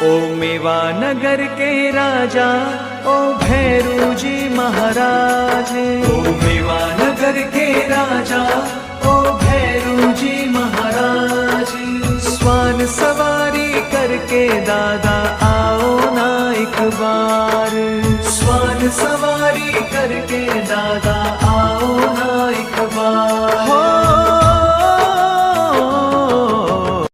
ओ मेवा नगर के राजा, ओ भैरू जी महाराज। ओ मेवा नगर के राजा, ओ भैरू जी महाराज। स्वान सवारी करके दादा आओ ना एक बार। स्वान सवारी करके दादा आओ